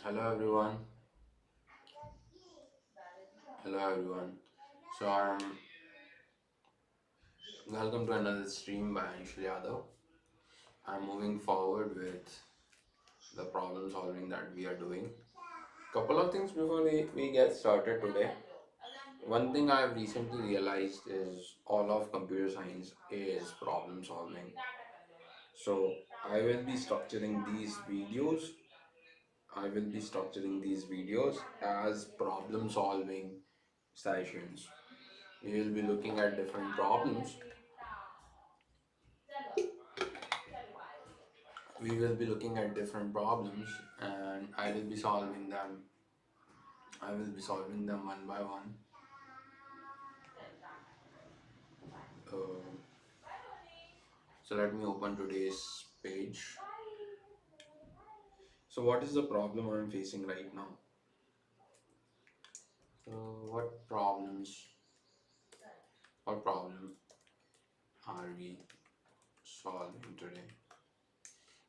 Hello everyone. Hello everyone. So welcome to another stream by Anshul. I'm moving forward with the problem solving that we are doing. Couple of things before we get started today. One thing I've recently realized is all of computer science is problem solving. So I will be structuring these videos. I will be structuring these videos as problem solving sessions. We will be looking at different problems. We will be looking at different problems and I will be solving them. I will be solving them one by one. Uh, so let me open today's page. So what is the problem I'm facing right now? So what problem are we solving today?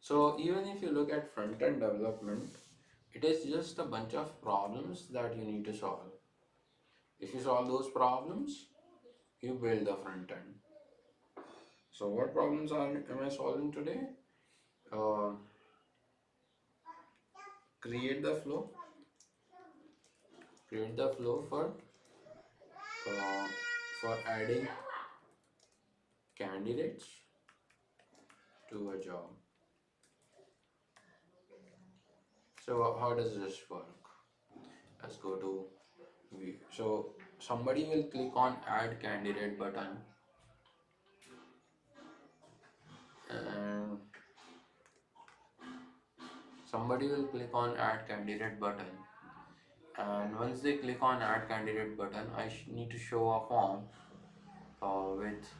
So even if you look at front-end development, it is just a bunch of problems that you need to solve. If you solve those problems, you build the front end. So what problems am I solving today? Uh, create the flow. Create the flow uh, for adding candidates to a job. So how does this work? Let's go to view. So somebody will click on add candidate button and somebody will click on add candidate button, and once they click on add candidate button I need to show a form uh, with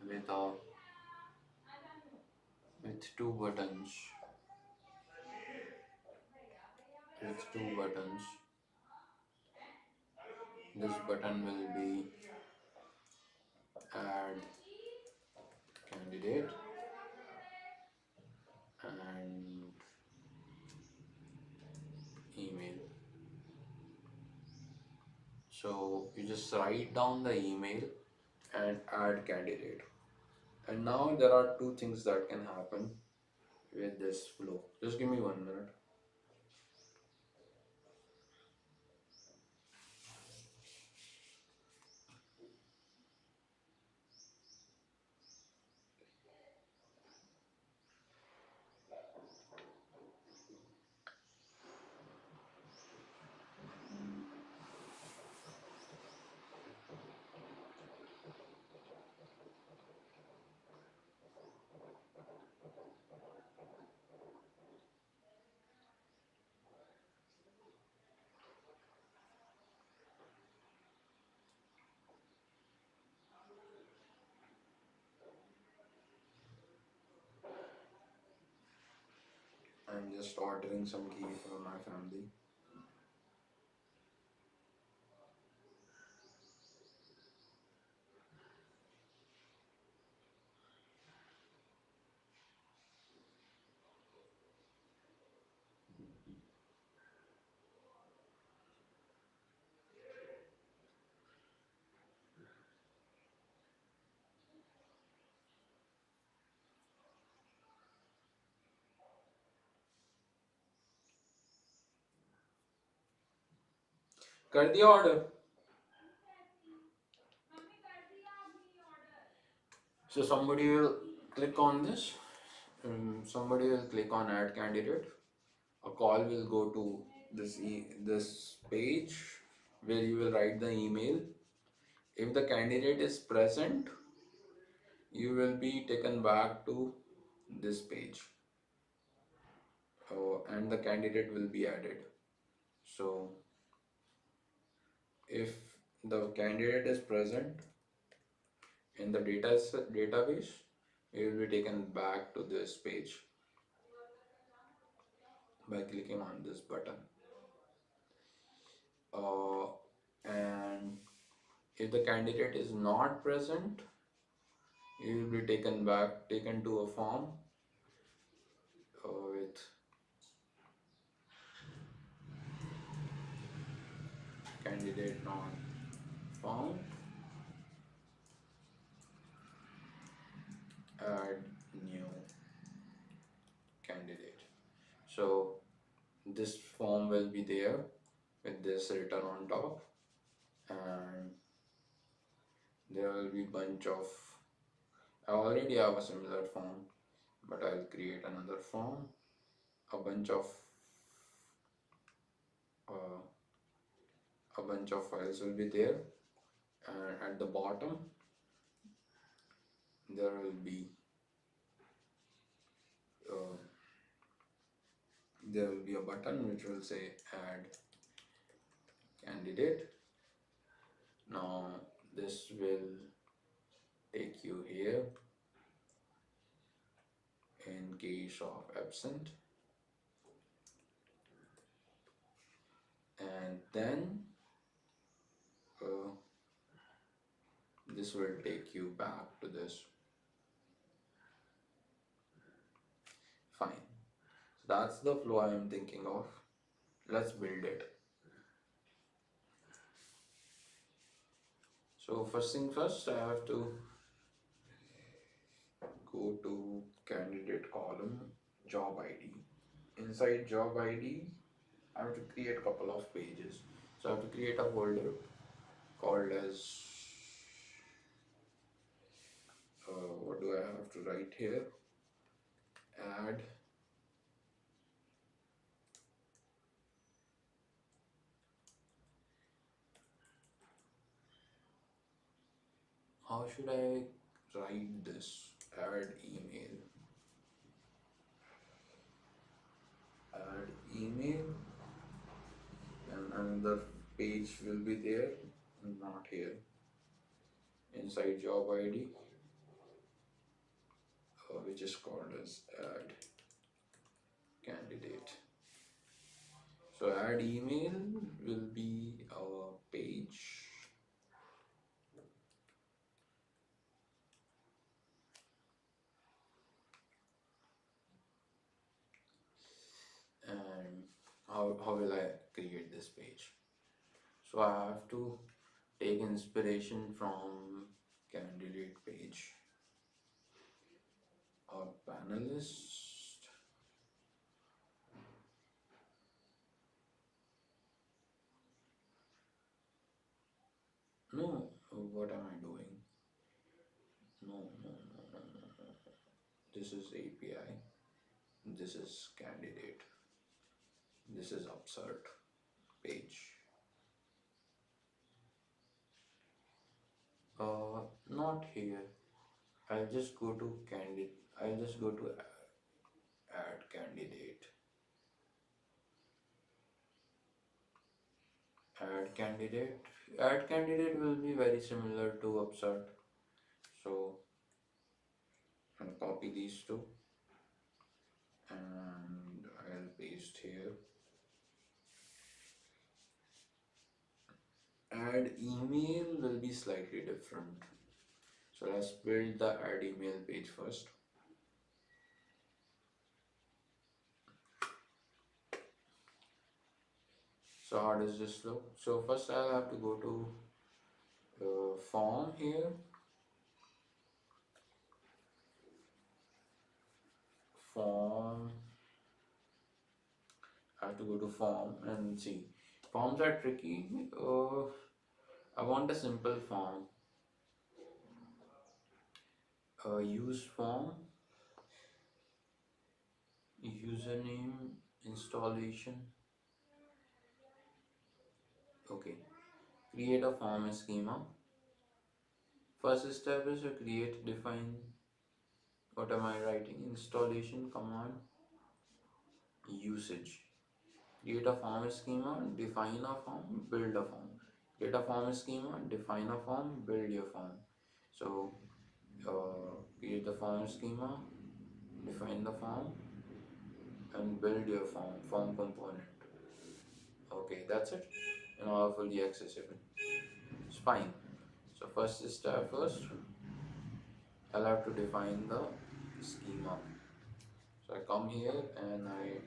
with uh, with two buttons. This button will be add candidate and email. So you just write down the email and add candidate. And now there are two things that can happen with this flow. Just give me 1 minute. I'm just ordering some ghee for my family. कर दिया order. So somebody will click on this. Somebody will click on add candidate. A call will go to this page where you will write the email. If the candidate is present, you will be taken back to this page, and the candidate will be added. So if the candidate is present in the database, you will be taken back to this page by clicking on this button. Uh, and if the candidate is not present, you will be taken to a form with candidate not found, add new candidate. So this form will be there with this written on top, and there will be bunch of, I already have a similar form, but I'll create another form. Uh, a bunch of files will be there, and at the bottom there will be uh, a button which will say add candidate. Now this will take you here in case of absent, and then uh, this will take you back to this. Fine. So that's the flow I am thinking of. Let's build it. So first thing first, I have to go to candidate column, job ID. Inside job ID, I have to create a couple of pages. So I have to create a folder called as, what do I have to write here? Add how should I write this? Add email. Add email, and another page will be there, not here. Inside job ID, which is called as add candidate. So add email will be our page, and how will I create this page? So I have to take inspiration from candidate page or panelist. No, what am I doing? No, no, no, no, no, no. This is API. This is candidate. This is absurd page. Not here. I'll just go to candidate. I'll just go to add candidate. Add candidate. Add candidate will be very similar to absurd. So I'll copy these two and I'll paste here. Add email will be slightly different. So let's build the add email page first. So how does this look? So first I'll have to go to form here. Form. I have to go to form and see. Forms are tricky. I want a simple form. Use form, username, installation. Okay, create a form schema. First step is to create, define. What am I writing? Installation command, usage. Create a form schema, define a form, build a form. Create a form schema, define a form, build your form. So create the form schema, define the form, and build your form component. Okay, that's it. And all fully accessible. It's fine. So first step first, I'll have to define the schema. So I come here and I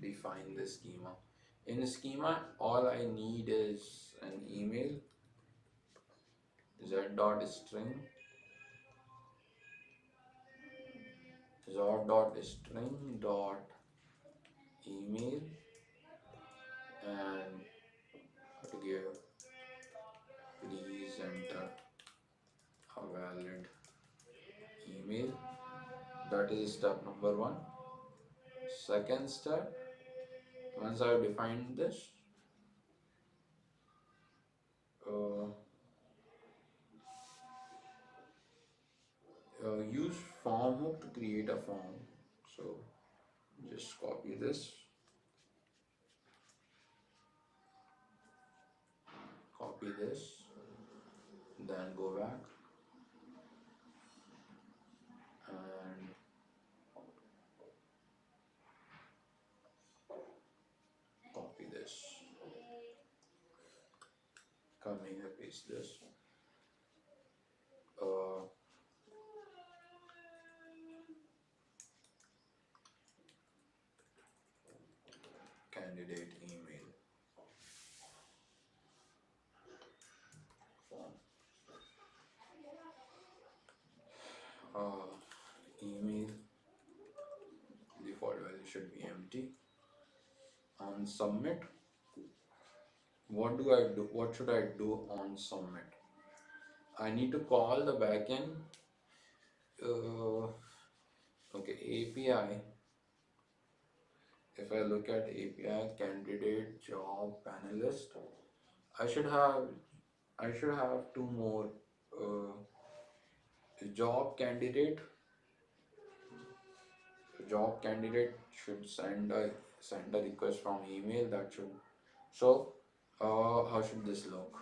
define the schema. In schema, all I need is an email, z.string, z.string dot email, and to give please enter a valid email. That is step number one. Second step, once I've defined this, uh, use form hook to create a form. So just copy this, copy this, then go back and copy this. Come here, paste this. Uh, Candidate email form. Email default value should be empty. On submit, what do I do? What should I do on submit? I need to call the backend. Okay, API. If I look at API candidate job panelist, I should have I should have two more. Uh, job candidate should send a request from email that should. So how should this look?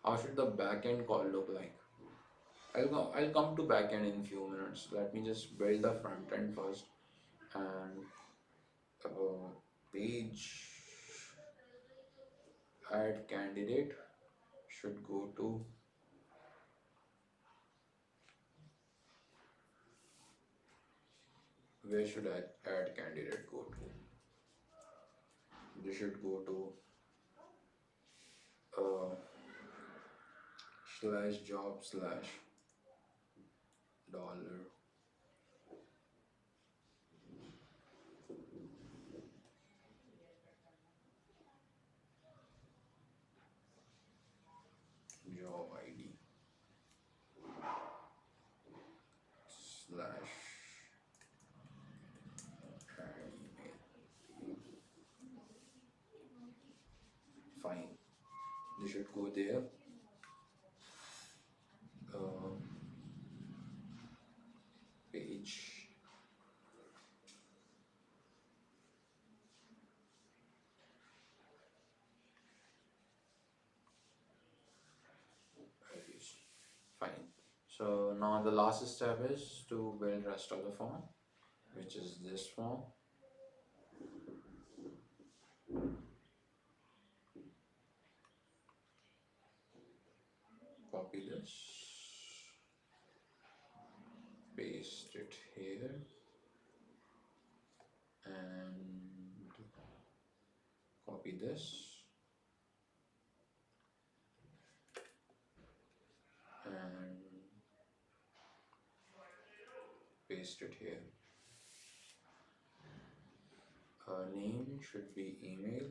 How should the backend call look like? I'll come to backend in few minutes. Let me just build the front end first, and uh, page add candidate should go to, where should I add candidate go to? They should go to uh, slash job slash dollar job ID slash add email. Fine. They should go there. Uh, Page values. Fine. So now the last step is to build rest of the form, which is this form. Copy this, paste it here, and copy this and paste it here. Name should be email.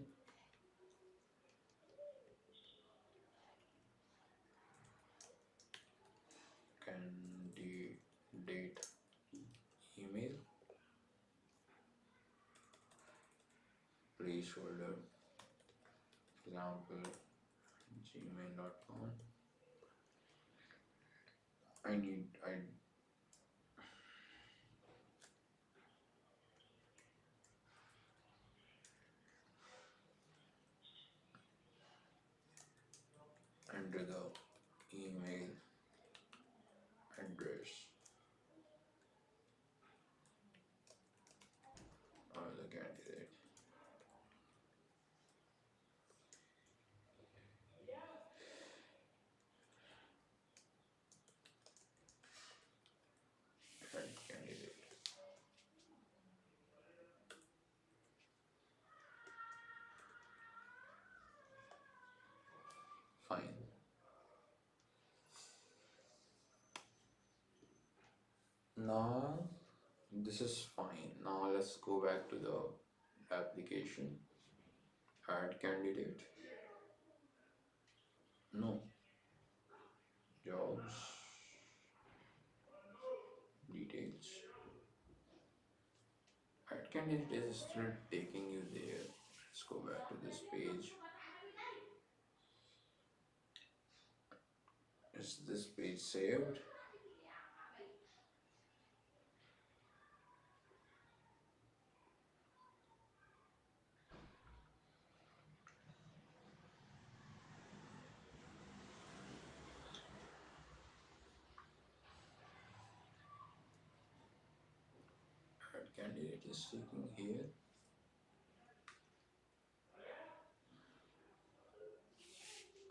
Candidate email, placeholder, example gmail.com. I enter the email address of the candidate. Add candidate. Now this is fine. Now let's go back to the application. Add candidate. No. Jobs. Details. Add candidate is still taking you there. Let's go back to this page. Is this page saved? Add candidate is taking here.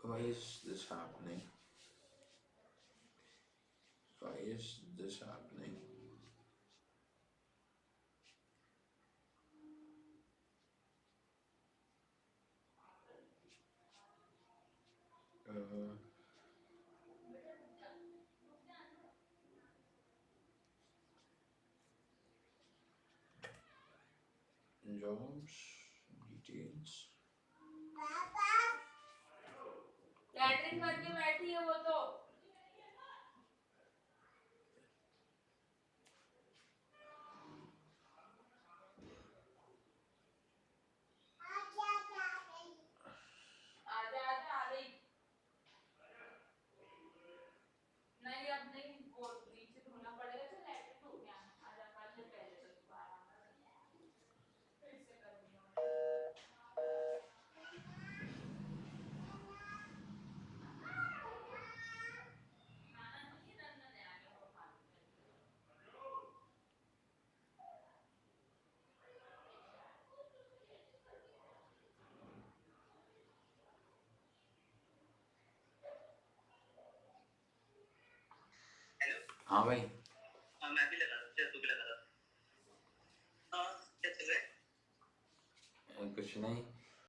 Why is this happening? Why is this happening? Uh, Jobs, details. Latrine करके बैठी है वो तो आजा आजा आ गई नहीं अब नहीं वो नीचे धोना पड़ेगा तो लैट्रिन धो के आना आजा कर ले पहले तो तू आराम से फिर से कर दिया खाना नहीं रंना ले आगे वो खा हाँ भाई